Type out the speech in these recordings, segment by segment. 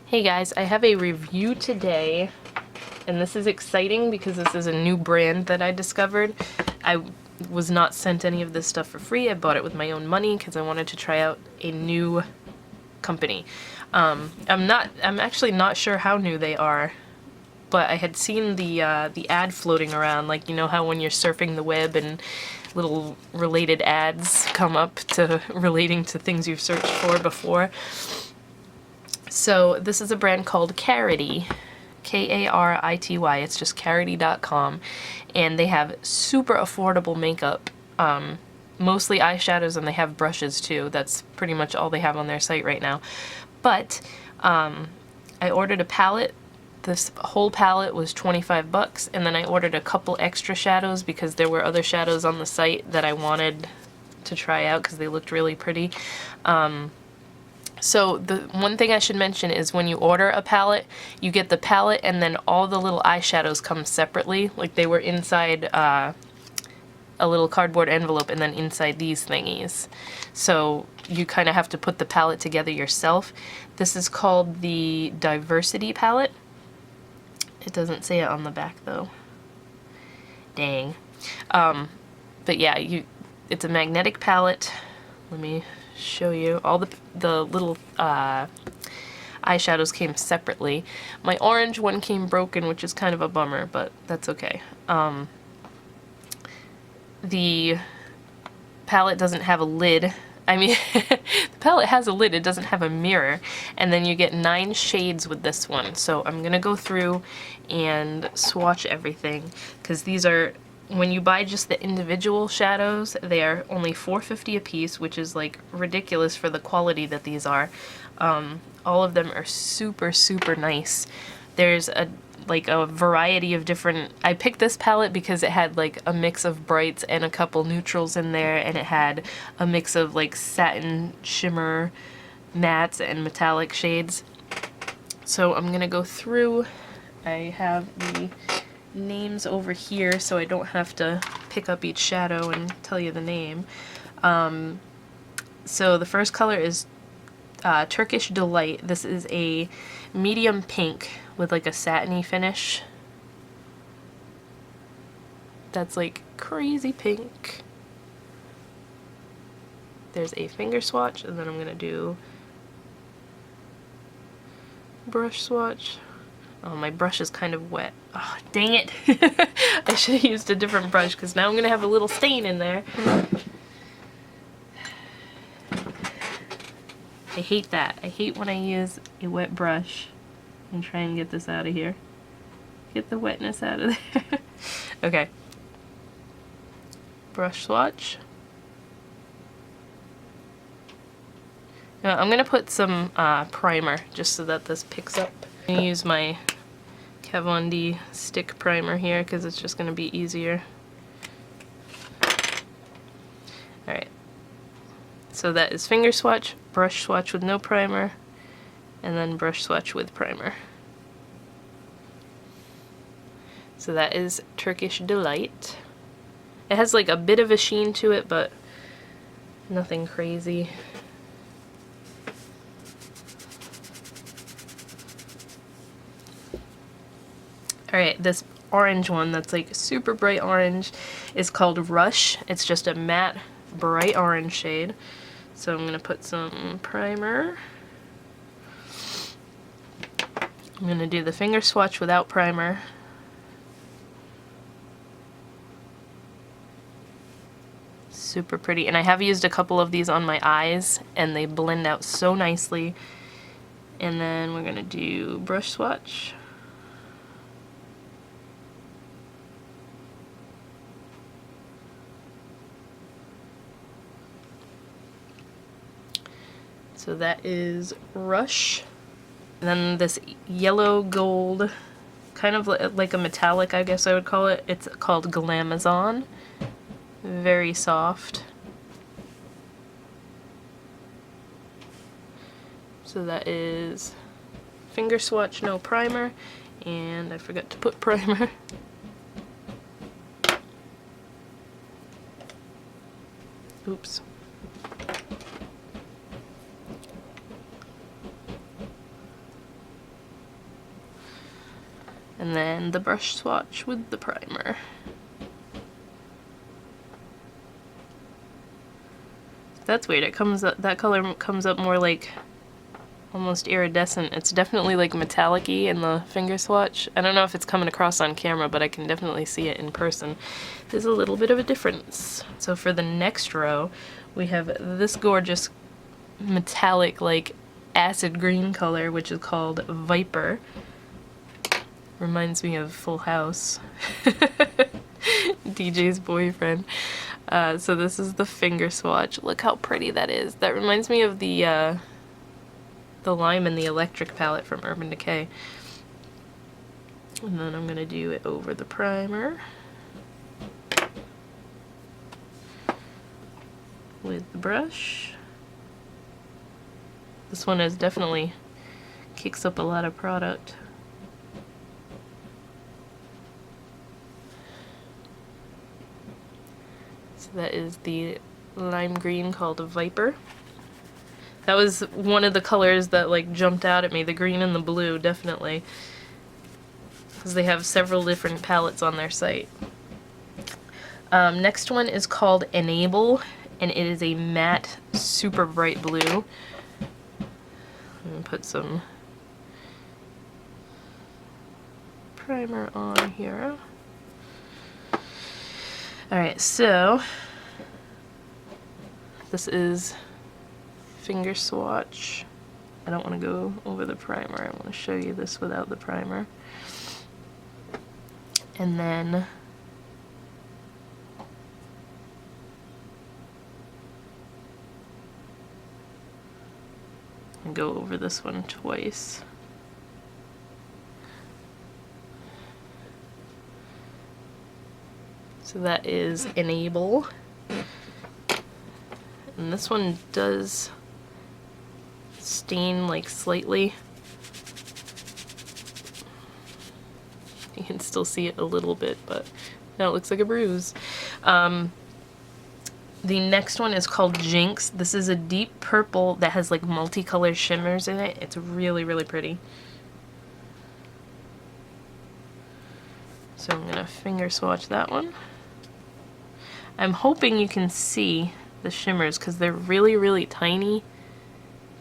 Hey guys, I have a review today, and this is exciting because this is a new brand that I discovered. I was not sent any of this stuff for free. I bought it with my own money because I wanted to try out a new company. I'm actually not sure how new they are, but I had seen the ad floating around, like, you know how when you're surfing the web and little related ads come up to relating to things you've searched for before. So this is a brand called Karity, K-A-R-I-T-Y. It's just Karity.com, and they have super affordable makeup, mostly eyeshadows, and they have brushes too. That's pretty much all they have on their site right now. But I ordered a palette. This whole palette was 25 bucks, and then I ordered a couple extra shadows because there were other shadows on the site that I wanted to try out because they looked really pretty. So the one thing I should mention is when you order a palette, you get the palette and then all the little eyeshadows come separately. Like they were inside a little cardboard envelope and then inside these thingies. So you kind of have to put the palette together yourself. This is called the Diversity palette. It doesn't say it on the back though. Dang. But yeah, it's a magnetic palette. Let me show you. All the little eyeshadows came separately. My orange one came broken, which is kind of a bummer, but that's okay. The palette doesn't have a lid. I mean, the palette has a lid, it doesn't have a mirror, and then you get 9 shades with this one. So I'm gonna go through and swatch everything, because these are, when you buy just the individual shadows, they are only $4.50 a piece, which is like ridiculous for the quality that these are. All of them are super, super nice. There's a variety of different... I picked this palette because it had like a mix of brights and a couple neutrals in there, and it had a mix of like satin, shimmer, mattes, and metallic shades. So I'm gonna go through. I have the names over here so I don't have to pick up each shadow and tell you the name. So the first color is Turkish Delight. This is a medium pink with like a satiny finish. That's like crazy pink. There's a finger swatch, and then I'm gonna do brush swatch. Oh, my brush is kind of wet. Oh, dang it. I should have used a different brush because now I'm going to have a little stain in there. I hate that. I hate when I use a wet brush and try and get this out of here. Get the wetness out of there. Okay. Brush swatch. Now, I'm going to put some primer just so that this picks up. I'm going to use my Kat Von D stick primer here because it's just going to be easier. Alright, so that is finger swatch, brush swatch with no primer, and then brush swatch with primer. So that is Turkish Delight. It has like a bit of a sheen to it, but nothing crazy. Alright, this orange one that's like super bright orange is called Rush. It's just a matte bright orange shade. So I'm going to put some primer. I'm going to do the finger swatch without primer. Super pretty. And I have used a couple of these on my eyes and they blend out so nicely. And then we're going to do brush swatch. So that is Rush. And then this yellow gold, kind of like a metallic, I guess I would call it. It's called Glamazon. Very soft. So that is finger swatch, no primer. And I forgot to put primer. Oops. And then the brush swatch with the primer. That's weird. It comes up, that color comes up more like almost iridescent. It's definitely like metallic-y in the finger swatch. I don't know if it's coming across on camera, but I can definitely see it in person. There's a little bit of a difference. So for the next row, we have this gorgeous metallic, like acid green color, which is called Viper. Reminds me of Full House. DJ's boyfriend. So this is the finger swatch. Look how pretty that is. That reminds me of the lime and the electric palette from Urban Decay. And then I'm gonna do it over the primer with the brush. This one is definitely kicks up a lot of product. So that is the lime green called Viper. That was one of the colors that like jumped out at me, the green and the blue, definitely. Because they have several different palettes on their site. Next one is called Enable, and it is a matte, super bright blue. I'm gonna put some primer on here. Alright, so this is finger swatch. I don't want to go over the primer. I want to show you this without the primer. And then I'll go over this one twice. So that is Enable. And this one does stain like slightly. You can still see it a little bit, but now it looks like a bruise. The next one is called Jinx. This is a deep purple that has like multicolored shimmers in it. It's really, really pretty. So I'm gonna finger swatch that one. I'm hoping you can see the shimmers because they're really, really tiny.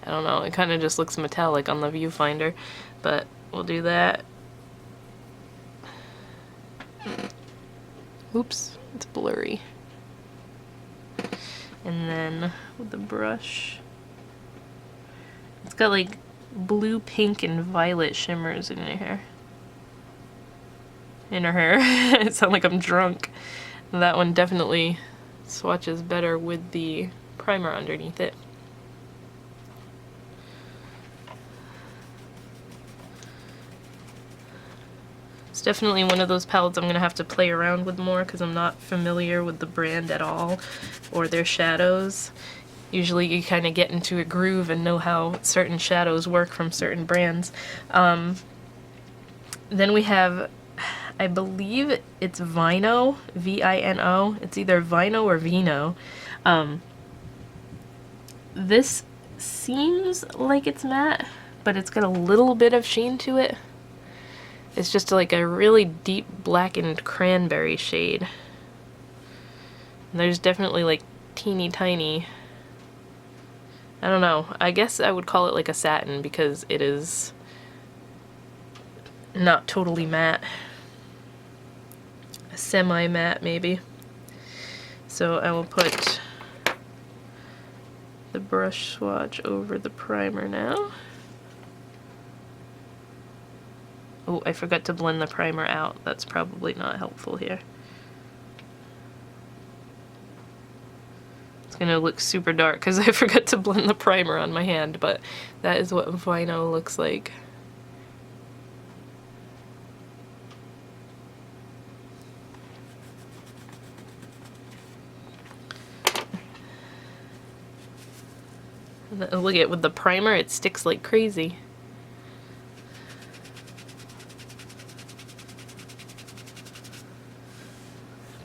I don't know, it kind of just looks metallic on the viewfinder, but we'll do that. Oops, it's blurry. And then with the brush, it's got like blue, pink, and violet shimmers in her hair. In her hair. I sound like I'm drunk. That one definitely swatches better with the primer underneath it. It's definitely one of those palettes I'm going to have to play around with more because I'm not familiar with the brand at all or their shadows. Usually you kind of get into a groove and know how certain shadows work from certain brands. Then we have, I believe it's Vino, V-I-N-O. It's either Vino or Vino. This seems like it's matte, but it's got a little bit of sheen to it. It's just like a really deep blackened cranberry shade. And there's definitely like teeny tiny, I don't know, I guess I would call it like a satin because it is not totally matte. A semi-matte maybe. So I will put the brush swatch over the primer now. Oh, I forgot to blend the primer out. That's probably not helpful here. It's gonna look super dark because I forgot to blend the primer on my hand, but that is what Vino looks like. Look at it, with the primer it sticks like crazy.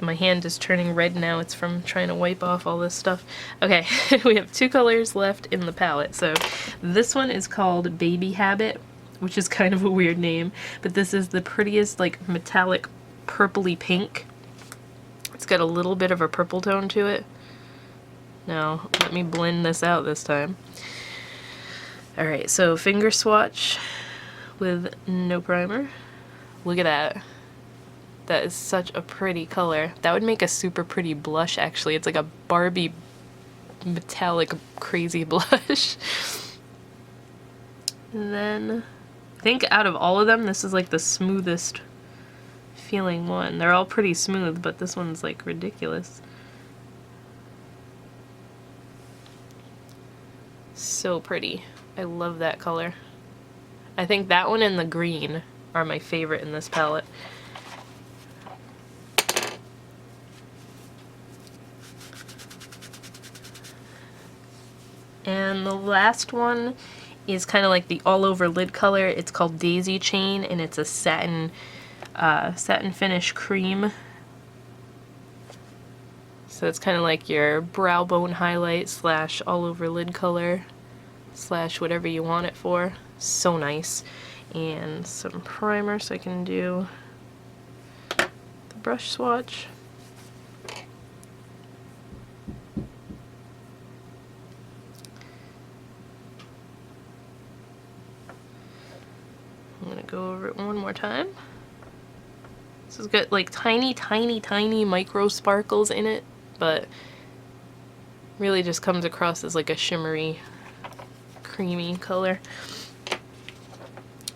My hand is turning red now. It's from trying to wipe off all this stuff. Okay, we have two colors left in the palette. So this one is called Baby Habit, which is kind of a weird name, but this is the prettiest like metallic purpley pink. It's got a little bit of a purple tone to it. Now, let me blend this out this time. Alright, so finger swatch with no primer. Look at that. That is such a pretty color. That would make a super pretty blush, actually. It's like a Barbie metallic crazy blush. And then, I think out of all of them, this is like the smoothest feeling one. They're all pretty smooth, but this one's like ridiculous. So pretty. I love that color. I think that one and the green are my favorite in this palette. And the last one is kind of like the all-over lid color. It's called Daisy Chain, and it's a satin finish cream. So it's kind of like your brow bone highlight slash all-over lid color slash whatever you want it for. So nice. And some primer so I can do the brush swatch. I'm gonna go over it one more time. This has got like tiny, tiny, tiny micro sparkles in it, but really just comes across as like a shimmery, creamy color.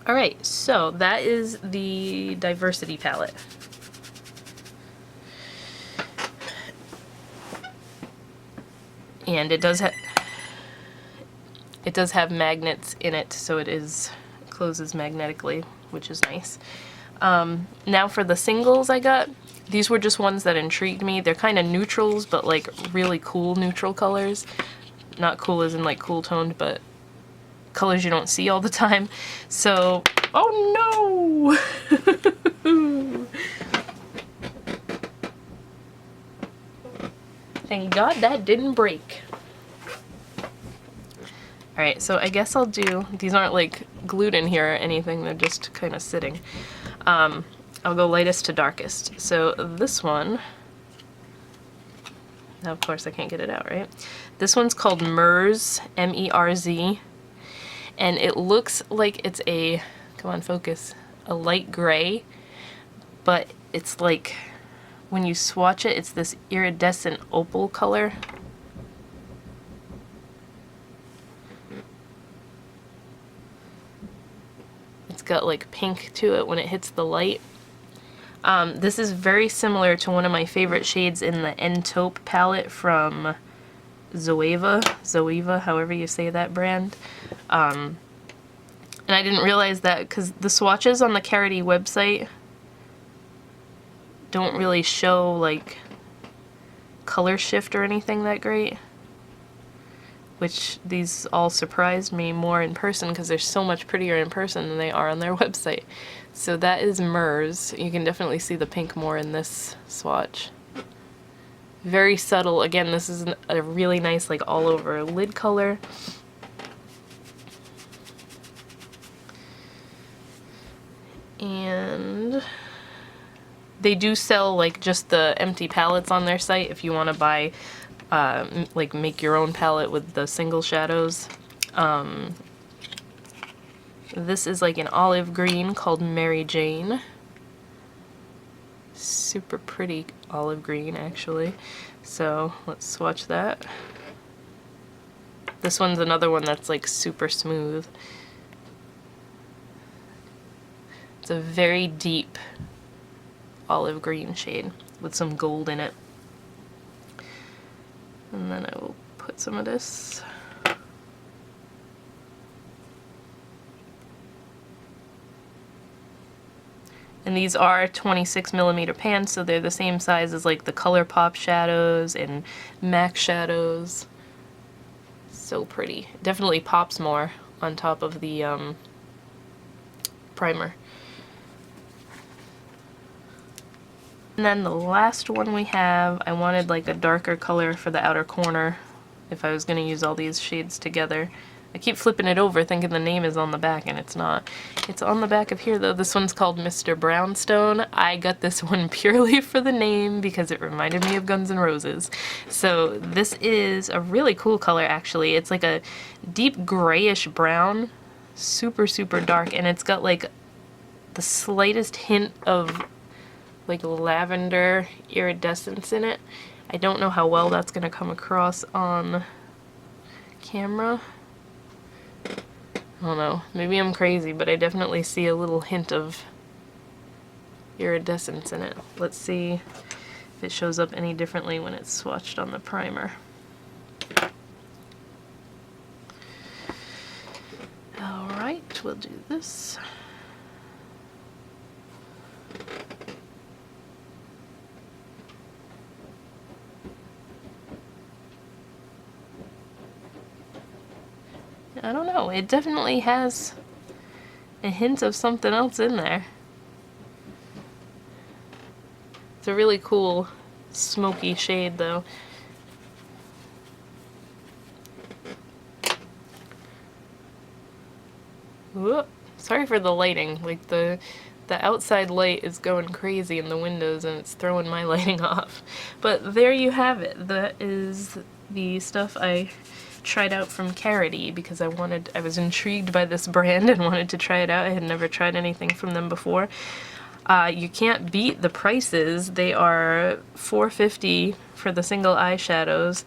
Alright, so that is the Diversity palette. And it does have magnets in it, so it closes magnetically, which is nice. Now for the singles I got, these were just ones that intrigued me. They're kind of neutrals, but like really cool neutral colors. Not cool as in like cool toned, but colors you don't see all the time. So, oh no! Thank God that didn't break. Alright, so I guess I'll do, these aren't like glued in here or anything, they're just kind of sitting. I'll go lightest to darkest. So this one, now of course I can't get it out, right? This one's called Merz, M-E-R-Z, and it looks like it's a, come on focus, a light gray, but it's like, when you swatch it, it's this iridescent opal color. It's got like pink to it when it hits the light. This is very similar to one of my favorite shades in the En Taupe palette from Zoeva, however you say that brand. And I didn't realize that because the swatches on the Karity website don't really show like color shift or anything that great. Which these all surprised me more in person because they're so much prettier in person than they are on their website. So that is Merz. You can definitely see the pink more in this swatch. Very subtle. Again, this is a really nice like all over lid color. And they do sell like just the empty palettes on their site if you want to buy like make your own palette with the single shadows. This is like an olive green called Mary Jane. Super pretty olive green actually. So let's swatch that. This one's another one that's like super smooth. It's a very deep olive green shade with some gold in it. And then I will put some of this. And these are 26mm pans, so they're the same size as like the ColourPop shadows and MAC shadows. So pretty. Definitely pops more on top of the primer. And then the last one we have, I wanted like a darker color for the outer corner if I was going to use all these shades together. I keep flipping it over thinking the name is on the back, and it's not. It's on the back of here though. This one's called Mr. Brownstone. I got this one purely for the name because it reminded me of Guns N' Roses. So this is a really cool color actually. It's like a deep grayish brown, super, super dark, and it's got like the slightest hint of like lavender iridescence in it. I don't know how well that's gonna come across on camera. I don't know, maybe I'm crazy, but I definitely see a little hint of iridescence in it. Let's see if it shows up any differently when it's swatched on the primer. Alright, we'll do this. I don't know, it definitely has a hint of something else in there. It's a really cool smoky shade though. Whoop. Sorry for the lighting, like the outside light is going crazy in the windows and it's throwing my lighting off. But there you have it. That is the stuff I tried out from Karity because I was intrigued by this brand and wanted to try it out. I had never tried anything from them before. You can't beat the prices. They are $4.50 for the single eyeshadows.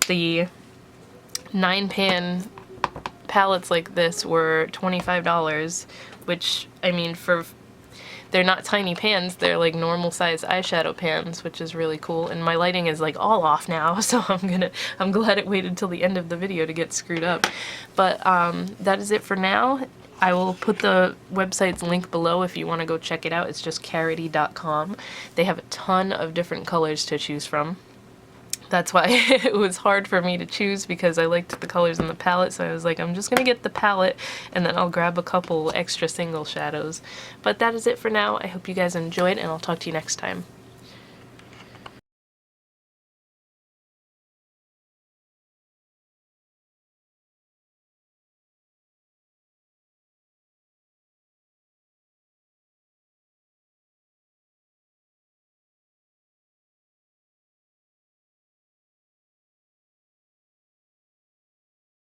The 9-pan palettes like this were $25, which, I mean, they're not tiny pans, they're like normal size eyeshadow pans, which is really cool. And my lighting is like all off now, so I'm glad it waited till the end of the video to get screwed up. But that is it for now. I will put the website's link below if you want to go check it out. It's just karity.com. They have a ton of different colors to choose from. That's why it was hard for me to choose, because I liked the colors in the palette, so I was like, I'm just gonna get the palette and then I'll grab a couple extra single shadows. But that is it for now. I hope you guys enjoyed, and I'll talk to you next time.